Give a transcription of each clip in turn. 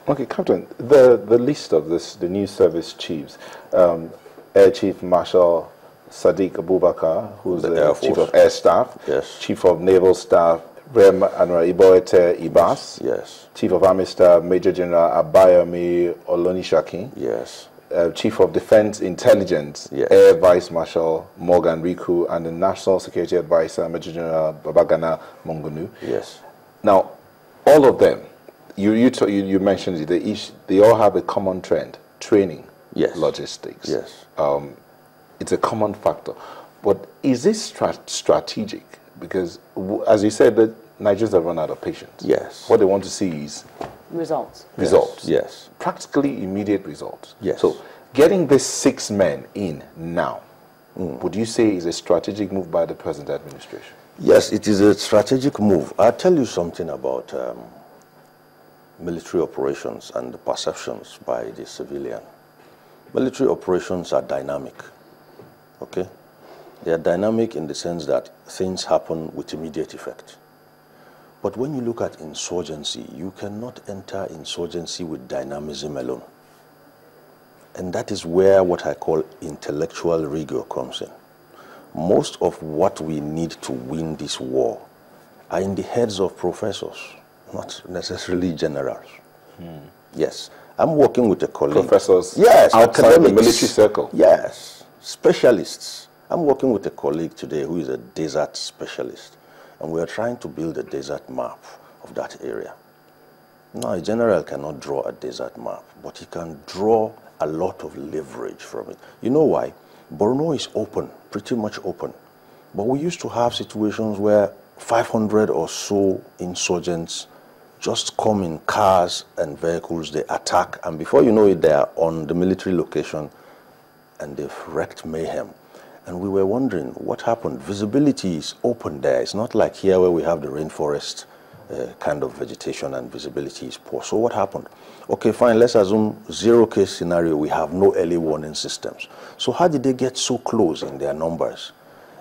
Okay, Captain, the list of the new service chiefs, Air Chief Marshal Sadiq Abubakar, who's the Chief of Air Staff, yes. Chief of Naval Staff, Rem Admiral Iboete Ibas, yes. Chief of Army Staff, Major General Abayomi Olonishakin, yes. Chief of Defense Intelligence, yes. Air Vice Marshal Morgan Riku, and the National Security Advisor, Major General Babagana Mongunu. Yes. Now, all of them, you mentioned it, they all have a common trend: training, yes. logistics. Yes. It's a common factor. But is this strategic? Because, as you said, the Nigerians have run out of patience. Yes. What they want to see is results. Results. Yes. Practically immediate results. Yes. So, getting these 6 men in now, would you say is a strategic move by the present administration? Yes, it is a strategic move. I'll tell you something about military operations and the perceptions by the civilian. Military operations are dynamic, okay? They are dynamic in the sense that things happen with immediate effect. But when you look at insurgency, you cannot enter insurgency with dynamism alone. And that is where what I call intellectual rigor comes in. Most of what we need to win this war are in the heads of professors, not necessarily generals. Yes. I'm working with a colleague. Professors, yes, outside academics, the military circle. Yes, specialists. I'm working with a colleague today who is a desert specialist, and we are trying to build a desert map of that area. Now, a general cannot draw a desert map, but he can draw a lot of leverage from it. You know why? Borno is open, pretty much open. But we used to have situations where 500 or so insurgents just come in cars and vehicles, they attack, and before you know it, they are on the military location and they've wreaked mayhem. And we were wondering what happened. Visibility is open there. It's not like here where we have the rainforest kind of vegetation and visibility is poor. So what happened? Okay, fine, let's assume 0-case scenario. We have no early warning systems. So how did they get so close in their numbers?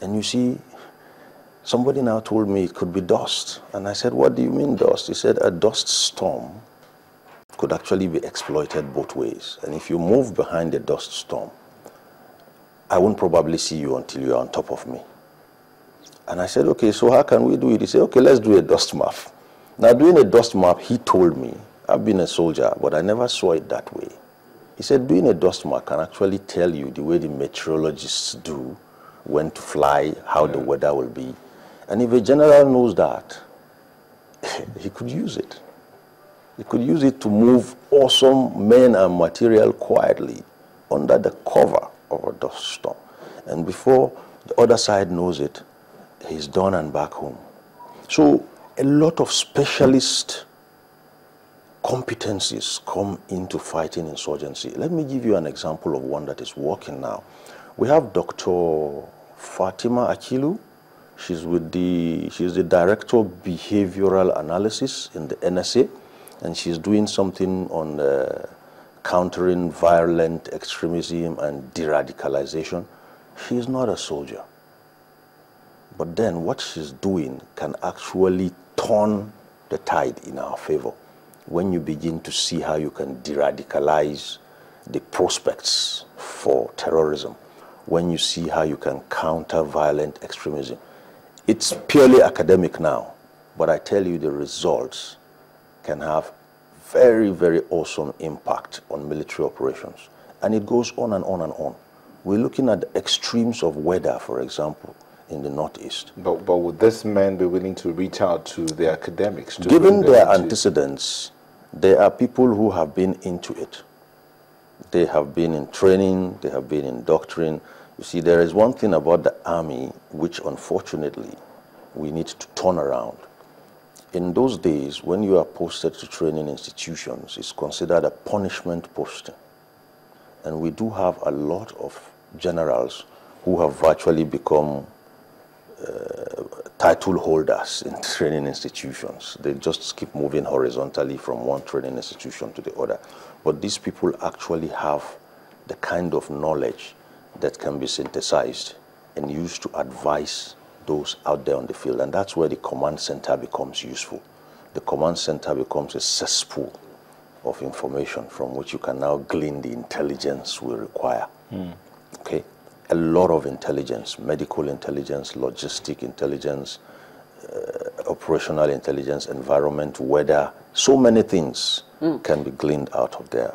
And you see, somebody now told me it could be dust. And I said, what do you mean dust? He said a dust storm could actually be exploited both ways. And if you move behind the dust storm, I won't probably see you until you're on top of me. And I said, okay, so how can we do it? He said, okay, let's do a dust map. Now, doing a dust map, he told me, I've been a soldier, but I never saw it that way. He said, doing a dust map can actually tell you the way the meteorologists do, when to fly, how the weather will be. And if a general knows that, he could use it. He could use it to move awesome men and material quietly under the cover of a dust storm. And before the other side knows it, he's done and back home. So a lot of specialist competencies come into fighting insurgency. Let me give you an example of one that is working now. We have Dr. Fatima Akilu. She's the Director of Behavioral Analysis in the NSA, and she's doing something on countering violent extremism and de-radicalization. She's not a soldier. But then what she's doing can actually turn the tide in our favor when you begin to see how you can de-radicalize the prospects for terrorism, when you see how you can counter violent extremism. It's purely academic now, but I tell you the results can have very, very awesome impact on military operations. And it goes on and on and on. We're looking at the extremes of weather, for example, in the Northeast. But would these men be willing to reach out to the academics? Given their antecedents, there are people who have been into it. They have been in training, they have been in doctrine. You see, there is one thing about the army which unfortunately we need to turn around. In those days, when you are posted to training institutions, it's considered a punishment posting. And we do have a lot of generals who have virtually become title holders in training institutions. They just keep moving horizontally from one training institution to the other. But these people actually have the kind of knowledge that can be synthesized and used to advise those out there on the field. And that's where the command center becomes useful. The command center becomes a cesspool of information from which you can now glean the intelligence we require. Okay? A lot of intelligence, medical intelligence, logistic intelligence, operational intelligence, environment, weather, so many things can be gleaned out of there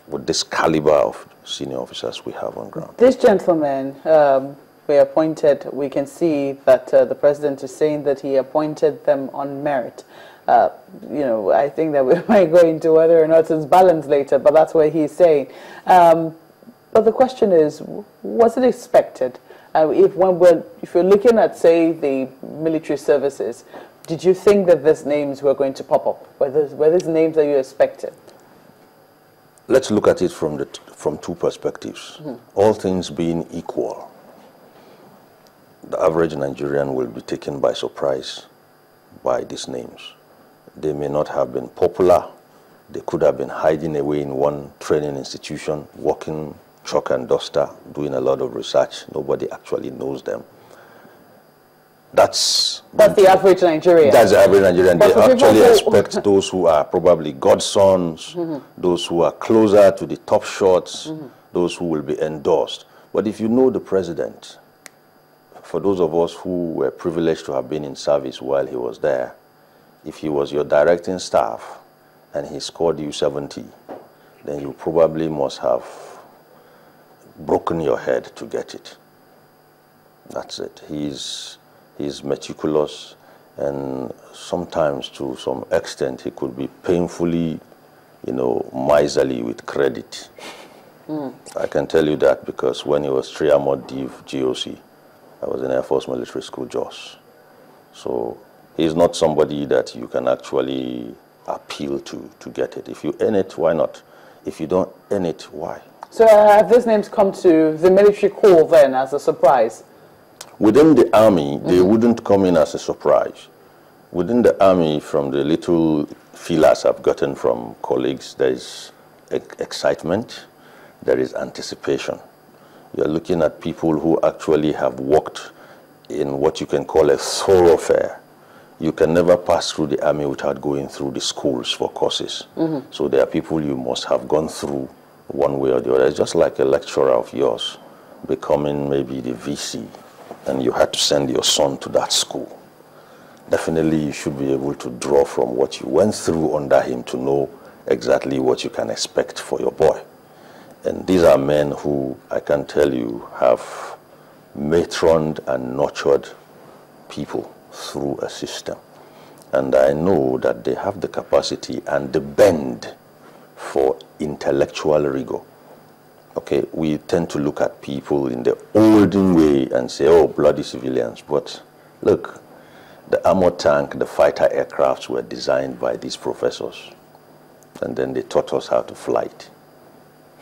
with this caliber of senior officers we have on ground. These gentlemen were appointed. We can see that the president is saying that he appointed them on merit. You know, I think that we might go into whether or not it's balanced later, but that's what he's saying. But the question is, was it expected? If you're looking at, say, the military services, did you think that these names were going to pop up? Were these names that you expected? Let's look at it from two perspectives. All things being equal, the average Nigerian will be taken by surprise by these names. They may not have been popular. They could have been hiding away in one training institution, working chalk and duster, doing a lot of research. Nobody actually knows them. That's the average Nigerian. That's the average Nigerian. They actually expect those who are probably godsons, those who are closer to the top shots, those who will be endorsed. But if you know the president, for those of us who were privileged to have been in service while he was there, if he was your directing staff and he scored you 70, then you probably must have broken your head to get it. That's it. He's meticulous, and sometimes to some extent he could be painfully, you know, miserly with credit. I can tell you that because when he was 3 Armored Div GOC, I was in Air Force Military School, Jos. So he's not somebody that you can actually appeal to get it. If you earn it, why not? If you don't earn it, why? So have these names come to the military corps then as a surprise? Within the army, they wouldn't come in as a surprise. Within the army, from the little feelers I've gotten from colleagues, there is excitement, there is anticipation. You're looking at people who actually have worked in what you can call a thoroughfare. You can never pass through the army without going through the schools for courses. So there are people you must have gone through one way or the other. It's just like a lecturer of yours becoming maybe the VC, and you had to send your son to that school. Definitely you should be able to draw from what you went through under him to know exactly what you can expect for your boy. And these are men who, I can tell you, have matroned and nurtured people through a system. And I know that they have the capacity and the bend for intellectual rigor. Okay, we tend to look at people in the olden way and say, oh, bloody civilians. But look, the armored tank, the fighter aircrafts were designed by these professors. And then they taught us how to fly it,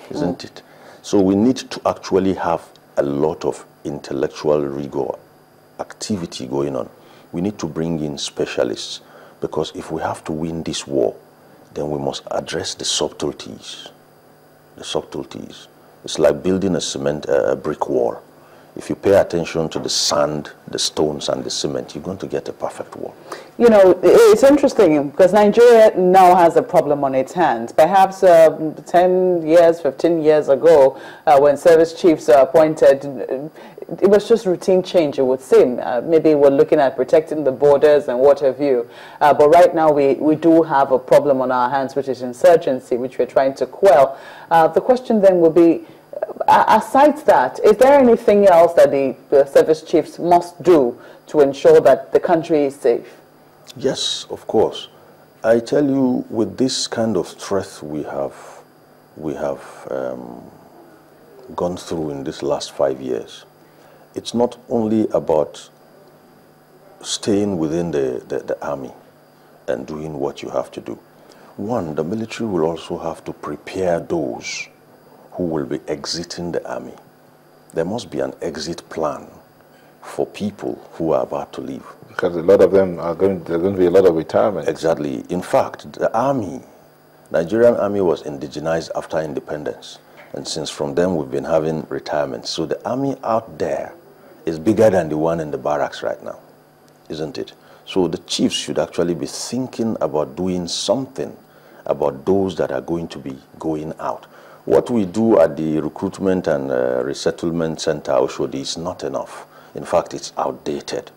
isn't it? So we need to actually have a lot of intellectual rigor activity going on. We need to bring in specialists, because if we have to win this war, then we must address the subtleties. The subtleties. It's like building a brick wall. If you pay attention to the sand, the stones, and the cement, you're going to get a perfect wall. You know, it's interesting because Nigeria now has a problem on its hands. Perhaps 10 years, 15 years ago, when service chiefs are appointed, it was just routine change, it would seem. Maybe we're looking at protecting the borders and what have you. But right now, we do have a problem on our hands, which is insurgency, which we're trying to quell. The question then will be, aside that, is there anything else that the service chiefs must do to ensure that the country is safe? Yes, of course. I tell you, with this kind of threat we have gone through in this last 5 years, it's not only about staying within the army and doing what you have to do. One, the military will also have to prepare those who will be exiting the army. There must be an exit plan for people who are about to leave. Because a lot of them are there's going to be a lot of retirement. Exactly. In fact, the army, Nigerian army was indigenized after independence. And since from then we've been having retirement. So the army out there is bigger than the one in the barracks right now, isn't it? So the chiefs should actually be thinking about doing something about those that are going to be going out. What we do at the Recruitment and Resettlement Center, Oshodi, is not enough. In fact, it's outdated.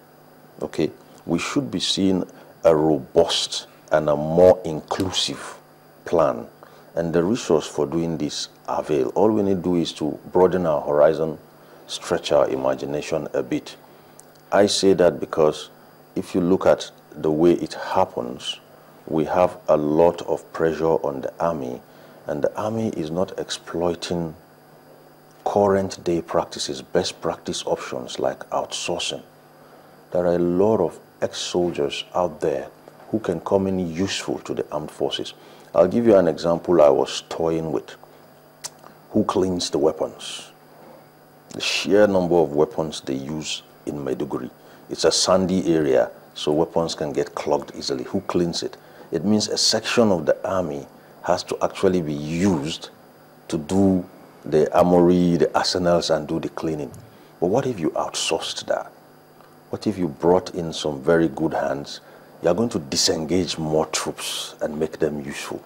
Okay? We should be seeing a robust and a more inclusive plan. And the resource for doing this avail. All we need to do is to broaden our horizon, stretch our imagination a bit. I say that because if you look at the way it happens, we have a lot of pressure on the army, and the army is not exploiting current day practices, best practice options like outsourcing. There are a lot of ex-soldiers out there who can come in useful to the armed forces. I'll give you an example I was toying with. Who cleans the weapons? The sheer number of weapons they use in Maiduguri. It's a sandy area, so weapons can get clogged easily. Who cleans it? It means a section of the army has to actually be used to do the armory, the arsenals, and do the cleaning. But what if you outsourced that? What if you brought in some very good hands? You are going to disengage more troops and make them useful.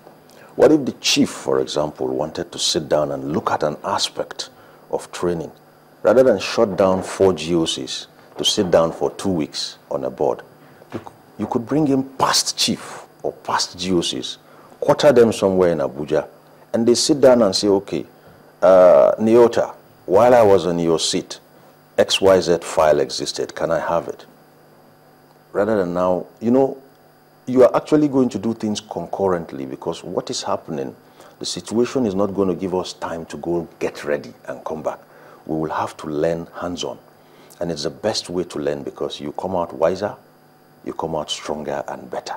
What if the chief, for example, wanted to sit down and look at an aspect of training? Rather than shut down 4 GOCs to sit down for 2 weeks on a board, you could bring in past chief or past GOCs, quarter them somewhere in Abuja, and they sit down and say, okay, Neota, while I was on your seat, XYZ file existed, can I have it? Rather than now, you know, you are actually going to do things concurrently, because what is happening, the situation is not going to give us time to go get ready and come back. We will have to learn hands-on. And it's the best way to learn, because you come out wiser, you come out stronger and better.